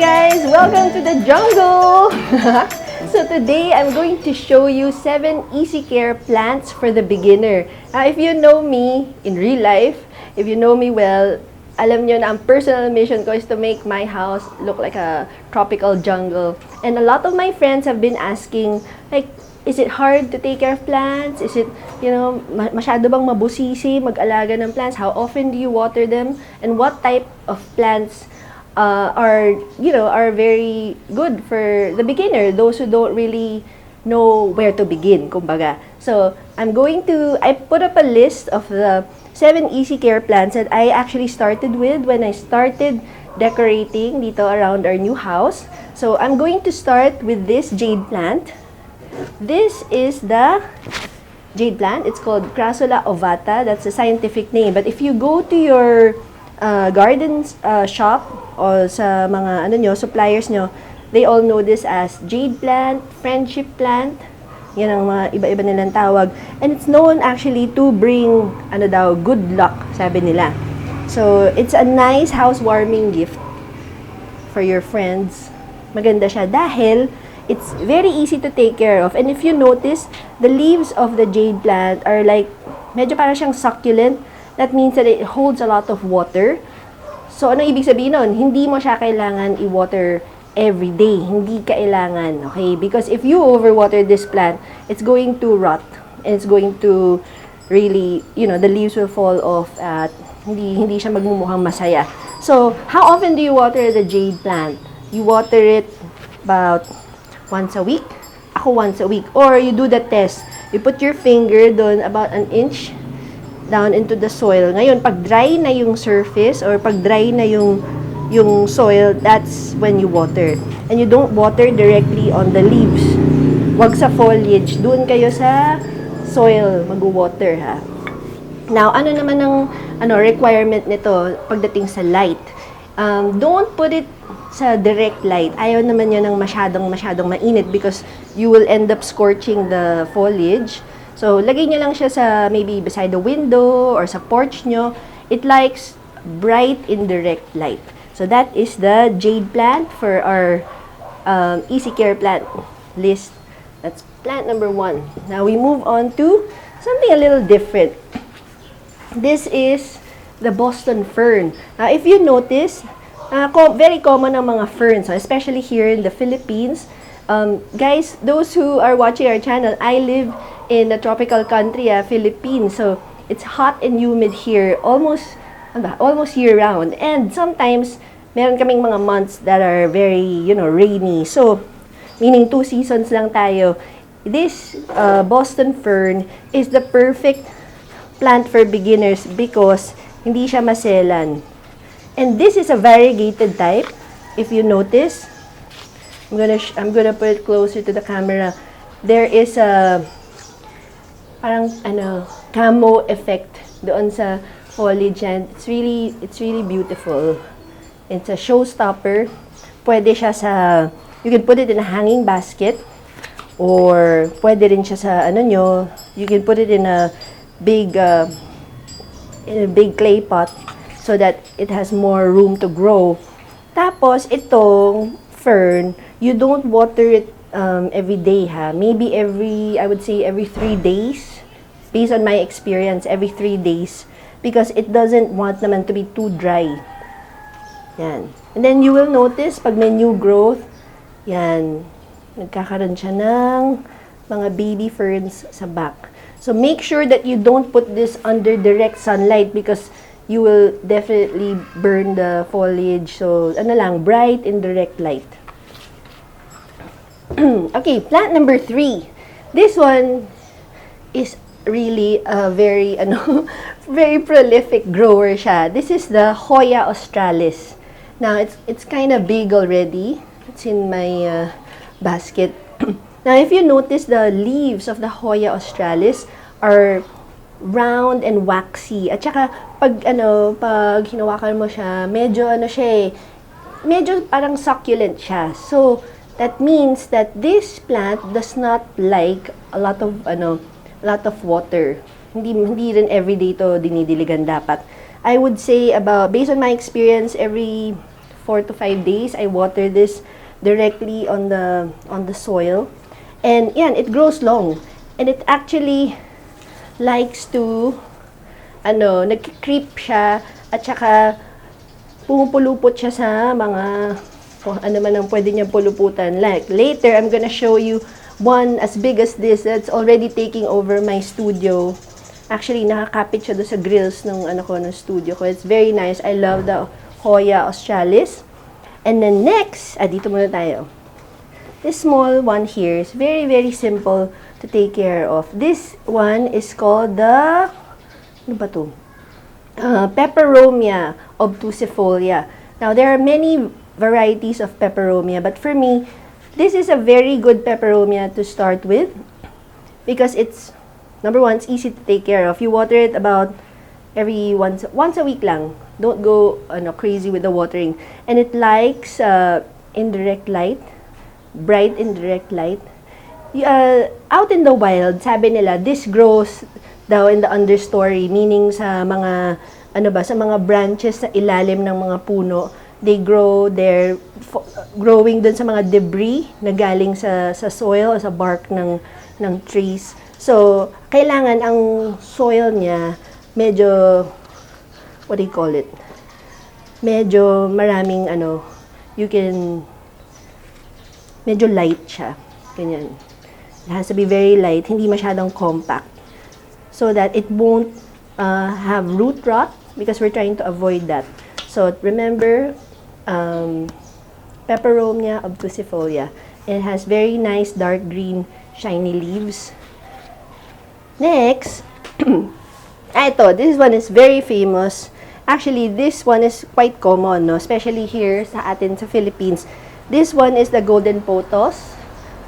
guys! Welcome to the jungle! So today, I'm going to show you 7 easy care plants for the beginner. Now, if you know me in real life, if you know me well, alam nyo na ang personal mission ko is to make my house look like a tropical jungle. And a lot of my friends have been asking, like, is it hard to take care of plants? Is it, masyado bang mabusisi mag-alaga ng plants? How often do you water them? And what type of plants are very good for the beginner, those who don't really know where to begin, kumbaga. So, I put up a list of the 7 easy care plants that I actually started with when I started decorating dito around our new house. So, I'm going to start with this jade plant. This is the jade plant. It's called Crassula ovata. That's the scientific name. But if you go to your garden shop o sa mga suppliers nyo, they all know this as jade plant, friendship plant. Yan ang mga iba-iba nilang tawag. And it's known actually to bring good luck, sabi nila. So, it's a nice housewarming gift for your friends. Maganda siya dahil it's very easy to take care of. And if you notice, the leaves of the jade plant are like, medyo parang siyang succulent. That means that it holds a lot of water. So, ano ibig sabihin nun? Hindi mo siya kailangan i-water every day. Hindi kailangan, okay? Because if you overwater this plant, it's going to rot. And it's going to really, the leaves will fall off at hindi siya magmumukhang masaya. So, how often do you water the jade plant? You water it about once a week. Ako once a week. Or you do the test. You put your finger doon about an inch down into the soil. Ngayon, pag dry na yung surface or pag dry na yung soil, that's when you water. And you don't water directly on the leaves. Wag sa foliage. Doon kayo sa soil mag-water, ha. Now, ano naman ang requirement nito pagdating sa light? Don't put it sa direct light. Ayaw naman yun ng masyadong mainit because you will end up scorching the foliage. So, lagay nyo lang siya sa maybe beside the window or sa porch nyo. It likes bright indirect light. So, that is the jade plant for our easy care plant list. That's plant number 1. Now, we move on to something a little different. This is the Boston fern. Now, if you notice, very common ang mga ferns, especially here in the Philippines. Guys, those who are watching our channel, I live in the tropical country, Philippines. So, it's hot and humid here almost year-round. And sometimes, meron kaming mga months that are very, rainy. So, meaning 2 seasons lang tayo. This Boston fern is the perfect plant for beginners because hindi siya maselan. And this is a variegated type. If you notice, I'm gonna put it closer to the camera. There is a parang camo effect doon sa foliage, and it's really beautiful. It's a showstopper. Pwede siya you can put it in a hanging basket, or pwede rin siya sa you can put it in a big clay pot so that it has more room to grow. Tapos itong fern, you don't water it every day, ha. Maybe I would say every 3 days. Based on my experience, every 3 days. Because it doesn't want naman to be too dry. Yan. And then you will notice, pag may new growth, yan, nagkakaroon siya ng mga baby ferns sa back. So make sure that you don't put this under direct sunlight because you will definitely burn the foliage. So, bright indirect light. Okay, plant number 3. This one is really a very very prolific grower siya. This is the Hoya Australis. Now, it's kind of big already. It's in my basket. Now, if you notice, the leaves of the Hoya Australis are round and waxy. At saka, pag hinawakan mo siya, medyo medyo parang succulent siya. So, that means that this plant does not like a lot of water. Hindi rin everyday to dinidiligan dapat. I would say based on my experience, every 4 to 5 days, I water this directly on the soil. And yan, it grows long. And it actually likes to, nag-creep siya, at saka pumupulupot siya sa mga, ano man ang pwede niyang puluputan. Like, later, I'm gonna show you one as big as this that's already taking over my studio. Actually, nakakapit siya doon sa grills ng ng studio ko. It's very nice. I love the Hoya Australis. And then next, dito muna tayo. This small one here is very, very simple to take care of. This one is called the, ano ba to? Peperomia Abruzzifolia. Now, there are many varieties of peperomia, but for me, this is a very good peperomia to start with because it's, number one, it's easy to take care of. You water it about every once a week lang. Don't go crazy with the watering. And it likes indirect light, bright indirect light. Out in the wild, sabi nila, this grows daw in the understory, meaning sa mga, sa mga branches sa ilalim ng mga puno. They grow there, growing dun sa mga debris na galing sa soil, sa bark ng trees. So, kailangan ang soil niya medyo, what do you call it? Medyo maraming, medyo light siya. Ganyan. It has to be very light, hindi masyadong compact. So that it won't have root rot because we're trying to avoid that. So, remember, Peperomia Abruzzifolia. It has very nice dark green, shiny leaves. Next, this one is very famous. Actually, this one is quite common, no? Especially here sa atin sa Philippines. This one is the golden pothos.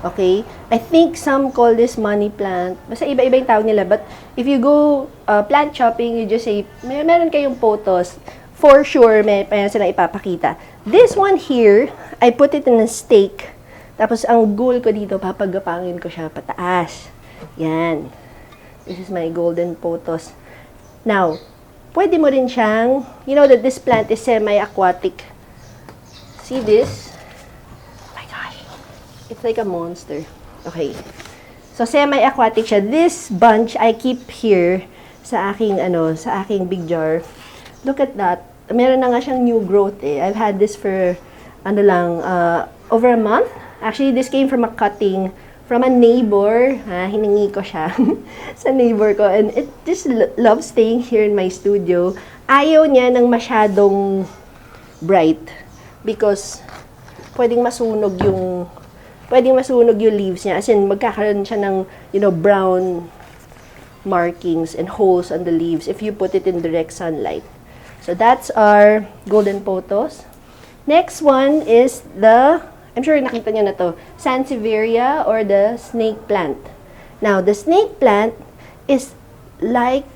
Okay? I think some call this money plant. Basta iba-iba yung tawag nila. But if you go plant shopping, you just say, meron kayong pothos. For sure, may sila ipapakita. This one here, I put it in a stake. Tapos, ang goal ko dito, papagapangin ko siya pataas. Yan. This is my golden pothos. Now, pwede mo rin siyang, you know that this plant is semi-aquatic. See this? Oh my gosh. It's like a monster. Okay. So, semi-aquatic siya. This bunch, I keep here sa aking, sa aking big jar. Look at that. Meron na nga siyang new growth eh. I've had this for, over a month. Actually, this came from a cutting from a neighbor. Hiningi ko siya sa neighbor ko. And it just loves staying here in my studio. Ayaw niya ng masyadong bright. Because, pwedeng masunog yung leaves niya. As in, magkakaroon siya ng, brown markings and holes on the leaves if you put it in direct sunlight. So that's our golden pothos. Next one is I'm sure nakita niyo na to, Sansevieria or the snake plant. Now, the snake plant is like,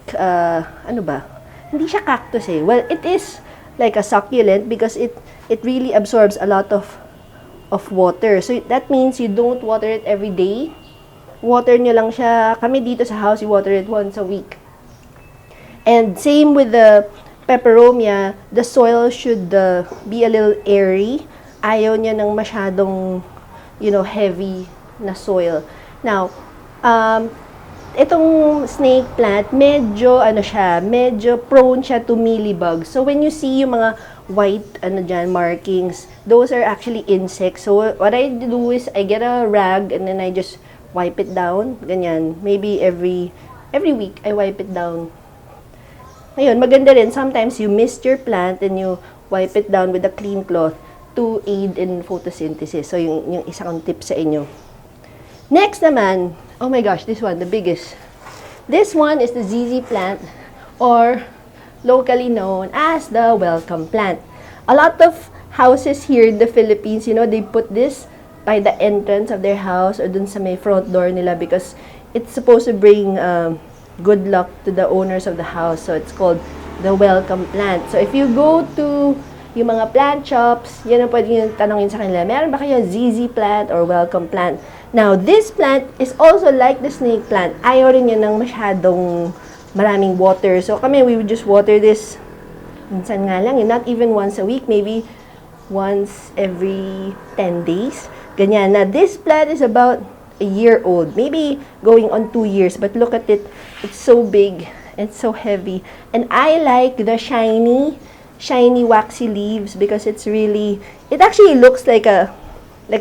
hindi siya cactus eh. Well, it is like a succulent because it really absorbs a lot of water. So that means you don't water it every day. Water nyo lang siya. Kami dito sa house, you water it once a week. And same with the peperomia, the soil should be a little airy. Ayaw niya ng masyadong, heavy na soil. Now, itong snake plant, medyo prone siya to mealybugs. So, when you see yung mga white, markings, those are actually insects. So, what I do is, I get a rag and then I just wipe it down. Ganyan. Maybe every week, I wipe it down. Ngayon, maganda rin, sometimes you mist your plant and you wipe it down with a clean cloth to aid in photosynthesis. So, yung isa kong tip sa inyo. Next naman, oh my gosh, this one, the biggest. This one is the ZZ plant or locally known as the welcome plant. A lot of houses here in the Philippines, they put this by the entrance of their house or dun sa may front door nila because it's supposed to bring good luck to the owners of the house. So, it's called the welcome plant. So, if you go to yung mga plant shops, yan ang pwede nyo tanongin sa kanila, meron ba kayo ZZ plant or welcome plant? Now, this plant is also like the snake plant. Ayaw rin yun ng masyadong maraming water. So, kami, we would just water this minsan nga lang, not even once a week, maybe once every 10 days. Ganyan. Now, this plant is about a year old, maybe going on 2 years, but look at it. It's so big and so heavy. And I like the shiny waxy leaves because it actually looks like a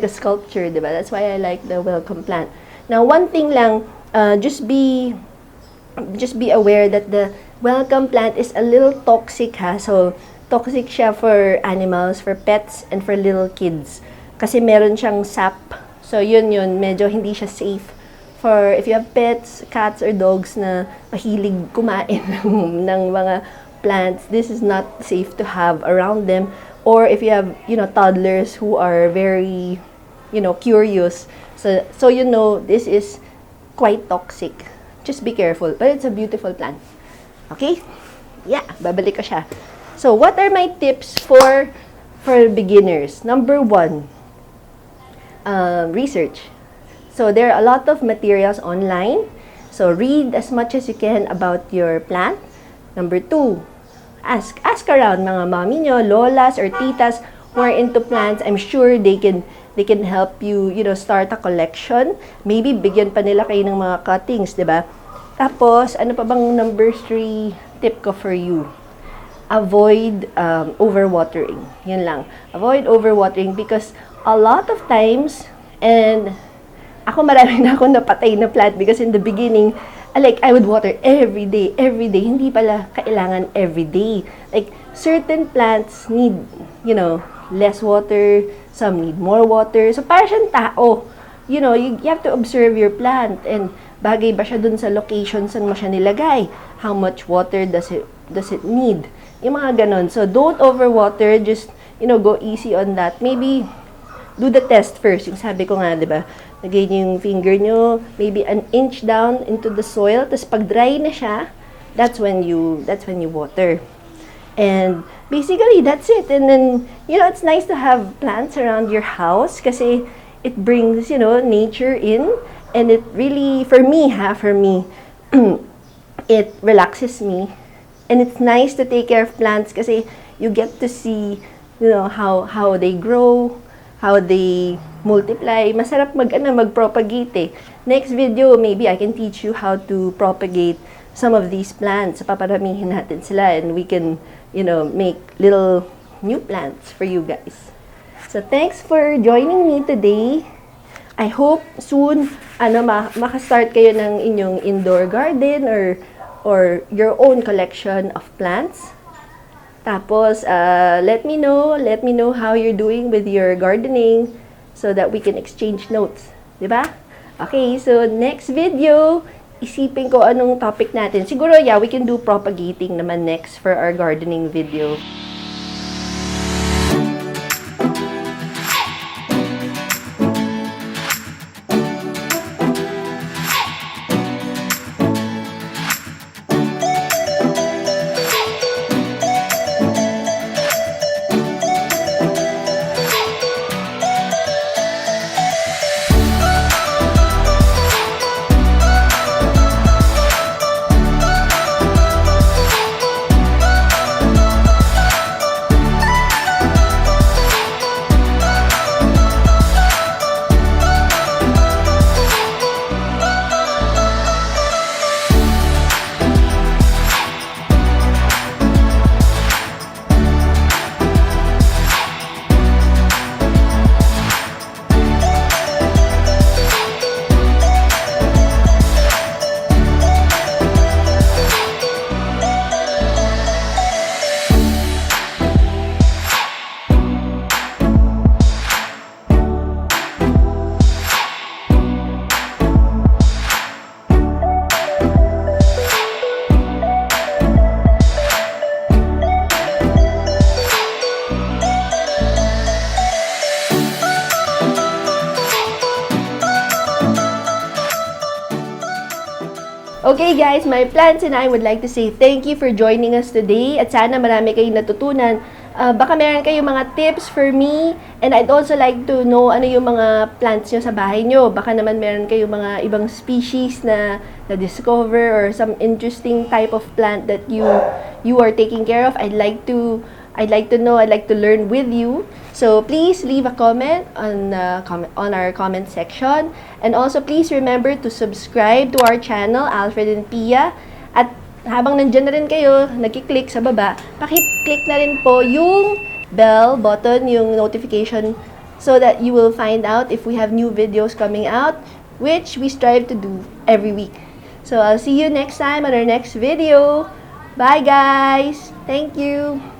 sculpture, diba? That's why I like the welcome plant. Now, one thing lang, just be aware that the welcome plant is a little toxic, ha? So, toxic siya for animals, for pets, and for little kids. Kasi meron siyang sap. So, yun, medyo hindi siya safe for if you have pets, cats, or dogs na mahilig kumain ng mga plants. This is not safe to have around them. Or if you have, toddlers who are very, curious. So this is quite toxic. Just be careful. But it's a beautiful plant. Okay? Yeah, babalik ko siya. So, what are my tips for beginners? Number 1, research. So, there are a lot of materials online. So, read as much as you can about your plant. Number 2, ask around mga mommy nyo, lolas, or titas who are into plants. I'm sure they can help you, start a collection. Maybe bigyan pa nila kayo ng mga cuttings, 'di ba? Tapos, ano pa bang number 3 tip ko for you? Avoid overwatering. Yun lang. Avoid overwatering because a lot of times, and ako marami na akong napatay na plant because in the beginning, I would water every day. Hindi pala kailangan every day. Like, certain plants need, less water. Some need more water. So, para siyang tao. You have to observe your plant and bagay ba siya dun sa location saan mo siya nilagay? How much water does it need? Yung mga ganon. So, don't overwater. Just, go easy on that. Maybe, do the test first. Yung sabi ko nga, di ba? Lagay niyo yung finger nyo, maybe an inch down into the soil. Tapos, pag dry na siya, that's when you water. And, basically, that's it. And then, it's nice to have plants around your house kasi it brings, nature in. And it really, for me, it relaxes me. And it's nice to take care of plants kasi you get to see, how they grow, how they multiply. Masarap mag-propagate eh. Next video, maybe I can teach you how to propagate some of these plants. Paparamihin natin sila and we can, make little new plants for you guys. So, thanks for joining me today. I hope soon, makastart kayo ng inyong indoor garden or your own collection of plants. Tapos, let me know how you're doing with your gardening so that we can exchange notes. Diba? Okay, so next video, isipin ko anong topic natin. Siguro, we can do propagating naman next for our gardening video. Okay guys, my plants and I would like to say thank you for joining us today at sana marami kayong natutunan. Baka meron kayong mga tips for me and I'd also like to know ano yung mga plants nyo sa bahay nyo. Baka naman meron kayong mga ibang species na na-discover or some interesting type of plant that you are taking care of. I'd like to I'd like to know, I'd like to learn with you. So please leave a comment on our comment section. And also please remember to subscribe to our channel, Alfred and Pia. At habang nandyan na rin kayo, nagkiklik sa baba, pakiclick na rin po yung bell button, yung notification, so that you will find out if we have new videos coming out, which we strive to do every week. So I'll see you next time on our next video. Bye guys! Thank you!